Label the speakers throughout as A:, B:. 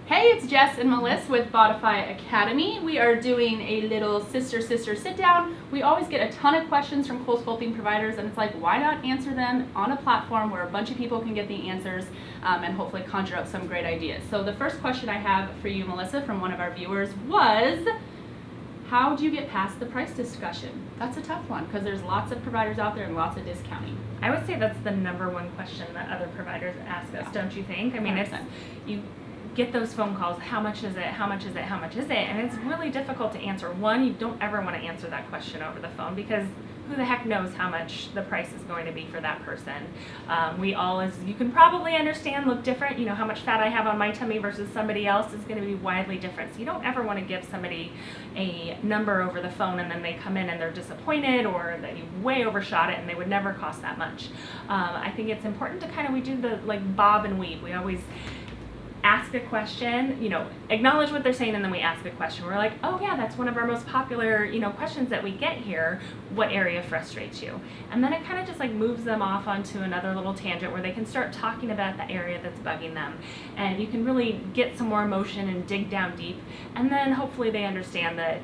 A: Hey, it's Jess and Melissa with Bodify Academy. We are doing a little sister sit down. We always get a ton of questions from CoolSculpting providers, and it's like, why not answer them on a platform where a bunch of people can get the answers and hopefully conjure up some great ideas. So the first question I have for you, Melissa, from one of our viewers was, how do you get past the price discussion? That's a tough one because there's lots of providers out there and lots of discounting.
B: I would say that's the number one question that other providers ask us, don't you think? I mean,
A: 100%.
B: it's you get those phone calls, how much is it, how much is it, how much is it? And it's really difficult to answer. One, you don't ever want to answer that question over the phone because who the heck knows how much the price is going to be for that person. We all, as you can probably understand, look different. You know, how much fat I have on my tummy versus somebody else is going to be widely different. So you don't ever want to give somebody a number over the phone and then they come in and they're disappointed or that you way overshot it and they would never cost that much. I think it's important to we do the bob and weave. We always ask a question, acknowledge what they're saying, and then we ask a question. We're like, oh yeah, that's one of our most popular, questions that we get here. What area frustrates you? And then it kind of just moves them off onto another little tangent where they can start talking about the area that's bugging them. And you can really get some more emotion and dig down deep. And then hopefully they understand that,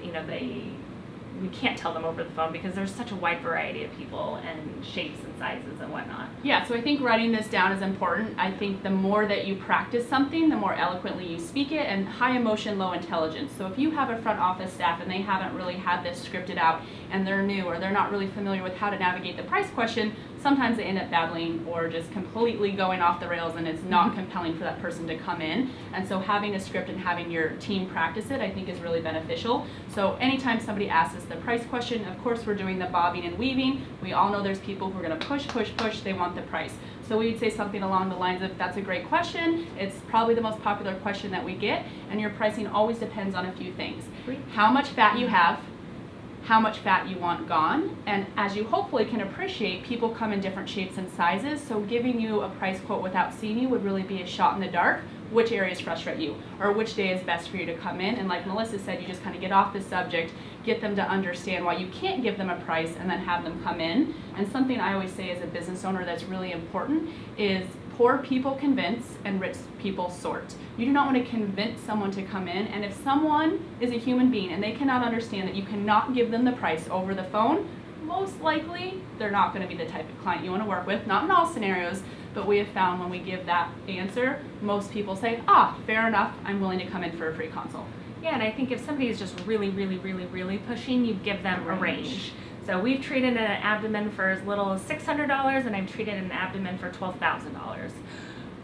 B: we can't tell them over the phone because there's such a wide variety of people and shapes and sizes and whatnot.
A: Yeah, so I think writing this down is important. I think the more that you practice something, the more eloquently you speak it, and high emotion, low intelligence. So if you have a front office staff and they haven't really had this scripted out and they're new or they're not really familiar with how to navigate the price question, sometimes they end up babbling or just completely going off the rails and it's not compelling for that person to come in. And so having a script and having your team practice it, I think is really beneficial. So anytime somebody asks us the price question, of course we're doing the bobbing and weaving. We all know there's people who are going to push, they want the price. So we'd say something along the lines of, that's a great question, it's probably the most popular question that we get, and your pricing always depends on a few things. How much fat you have, how much fat you want gone, and as you hopefully can appreciate, people come in different shapes and sizes, so giving you a price quote without seeing you would really be a shot in the dark. Which areas frustrate you, or which day is best for you to come in, and like Melissa said, you just kind of get off the subject, get them to understand why you can't give them a price and then have them come in. And something I always say as a business owner that's really important is poor people convince and rich people sort. You do not want to convince someone to come in, and if someone is a human being and they cannot understand that you cannot give them the price over the phone, most likely they're not going to be the type of client you want to work with. Not in all scenarios, but we have found when we give that answer, most people say, fair enough, I'm willing to come in for a free consult.
B: Yeah, and I think if somebody is just really, really, really, really pushing, you give them a range. So we've treated an abdomen for as little as $600, and I've treated an abdomen for $12,000.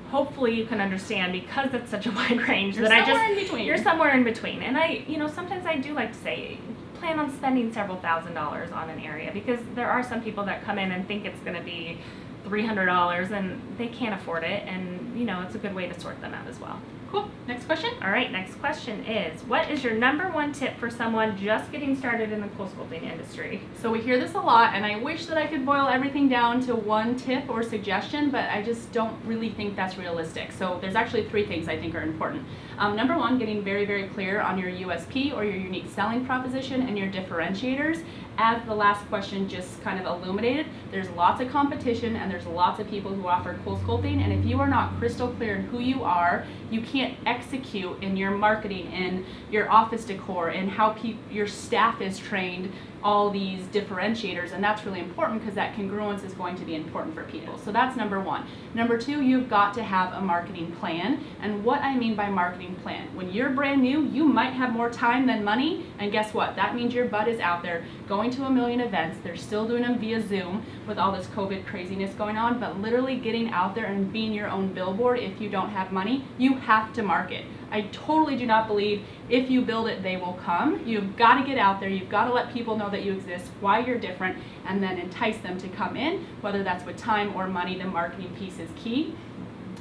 B: Hopefully you can understand, because it's such a wide range, you're somewhere in between. And sometimes I do like to say, plan on spending several $1,000s on an area, because there are some people that come in and think it's going to be $300 and they can't afford it, and it's a good way to sort them out as well.
A: Cool. Next question.
B: All right, next question is, what is your number one tip for someone just getting started in the CoolSculpting industry?
A: So we hear this a lot, and I wish that I could boil everything down to one tip or suggestion, but I just don't really think that's realistic. So there's actually 3 things I think are important. Number one, getting very, very clear on your USP or your unique selling proposition and your differentiators. As the last question just kind of illuminated, there's lots of competition and there's lots of people who offer CoolSculpting, and if you are not crystal clear in who you are, you can't execute in your marketing, in your office decor, in how your staff is trained, all these differentiators, and that's really important because that congruence is going to be important for people. So that's number one. Number 2, you've got to have a marketing plan, and what I mean by marketing plan, when you're brand new, you might have more time than money, and guess what? That means your butt is out there going to a million events. They're still doing them via Zoom with all this COVID craziness going on, but literally getting out there and being your own billboard. If you don't have money, you have to market. I totally do not believe if you build it, they will come. You've got to get out there. You've got to let people know that you exist, why you're different, and then entice them to come in, whether that's with time or money. The marketing piece is key.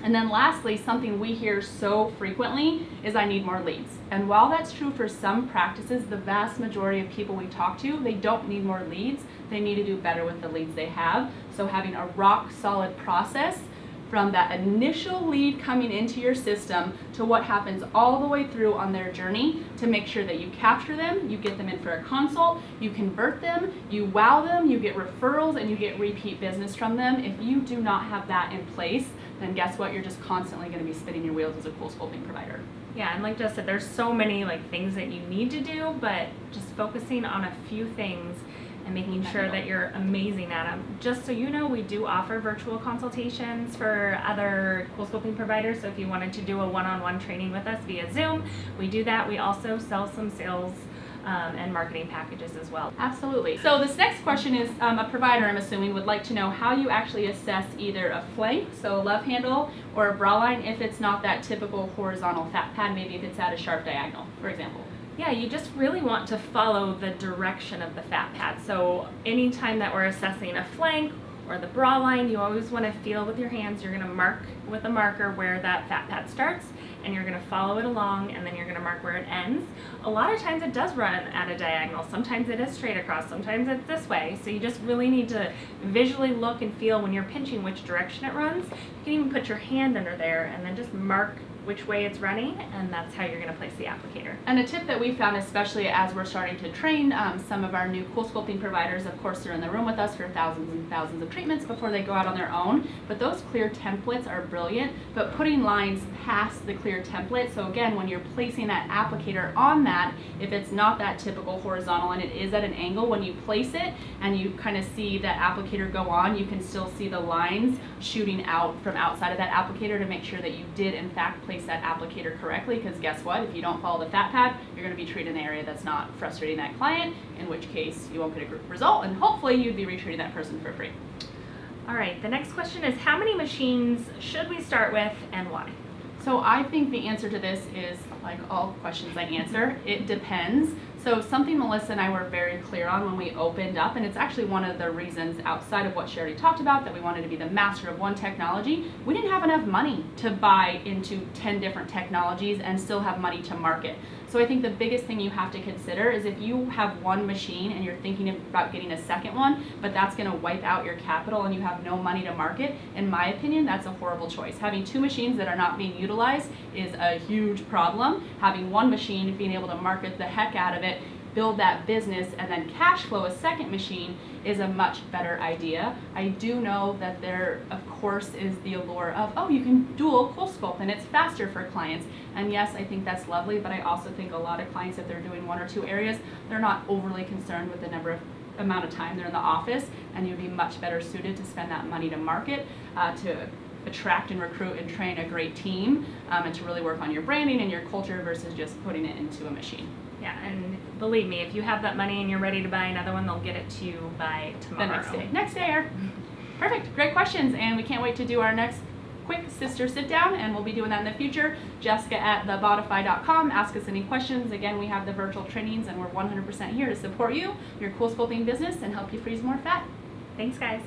A: And then lastly, something we hear so frequently is, I need more leads. And while that's true for some practices, the vast majority of people we talk to, they don't need more leads. They need to do better with the leads they have. So having a rock solid process from that initial lead coming into your system to what happens all the way through on their journey, to make sure that you capture them, you get them in for a consult, you convert them, you wow them, you get referrals, and you get repeat business from them. If you do not have that in place, then guess what? You're just constantly going to be spinning your wheels as a CoolSculpting provider.
B: Yeah, and like Jess said, there's so many like things that you need to do, but just focusing on a few things and making sure that you're amazing at them. Just so you know, we do offer virtual consultations for other CoolSculpting providers. So if you wanted to do a one-on-one training with us via Zoom, we do that. We also sell some sales and marketing packages as well.
A: Absolutely. So this next question is a provider, I'm assuming, would like to know how you actually assess either a flank, so a love handle, or a bra line if it's not that typical horizontal fat pad, maybe if it's at a sharp diagonal, for example.
B: Yeah, you just really want to follow the direction of the fat pad. So anytime that we're assessing a flank or the bra line, you always want to feel with your hands. You're going to mark with a marker where that fat pad starts, and you're going to follow it along, and then you're going to mark where it ends. A lot of times it does run at a diagonal. Sometimes it is straight across. Sometimes it's this way. So you just really need to visually look and feel when you're pinching which direction it runs. You can even put your hand under there and then just mark which way it's running, and that's how you're going to place the applicator.
A: And a tip that we found, especially as we're starting to train some of our new CoolSculpting providers, of course they're in the room with us for thousands and thousands of treatments before they go out on their own, but those clear templates are brilliant, but putting lines past the clear template, so again, when you're placing that applicator on that, if it's not that typical horizontal and it is at an angle, when you place it and you kind of see that applicator go on, you can still see the lines shooting out from outside of that applicator to make sure that you did in fact place that applicator correctly, because guess what, if you don't follow the fat pad, you're going to be treating an area that's not frustrating that client, in which case you won't get a group result, and hopefully you'd be retreating that person for free.
B: All right, the next question is, how many machines should we start with and why?
A: So I think the answer to this is, like all questions I answer, it depends. So something Melissa and I were very clear on when we opened up, and it's actually one of the reasons outside of what she already talked about, that we wanted to be the master of one technology. We didn't have enough money to buy into 10 different technologies and still have money to market. So I think the biggest thing you have to consider is if you have one machine and you're thinking about getting a second one, but that's going to wipe out your capital and you have no money to market, in my opinion, that's a horrible choice. Having two machines that are not being utilized is a huge problem. Having one machine, being able to market the heck out of it, build that business, and then cash flow a second machine is a much better idea. I do know that there, of course, is the allure of, oh, you can dual CoolSculpt and it's faster for clients. And yes, I think that's lovely, but I also think a lot of clients, if they're doing one or two areas, they're not overly concerned with the amount of time they're in the office, and you'd be much better suited to spend that money to market, to attract and recruit and train a great team, and to really work on your branding and your culture versus just putting it into a machine.
B: Yeah, and believe me, if you have that money and you're ready to buy another one, they'll get it to you by tomorrow.
A: The next day. Next day, Eric. Perfect. Great questions, and we can't wait to do our next quick sister sit down, and we'll be doing that in the future. Jessica at thebodify.com. Ask us any questions. Again, we have the virtual trainings, and we're 100% here to support you, your CoolSculpting business, and help you freeze more fat.
B: Thanks, guys.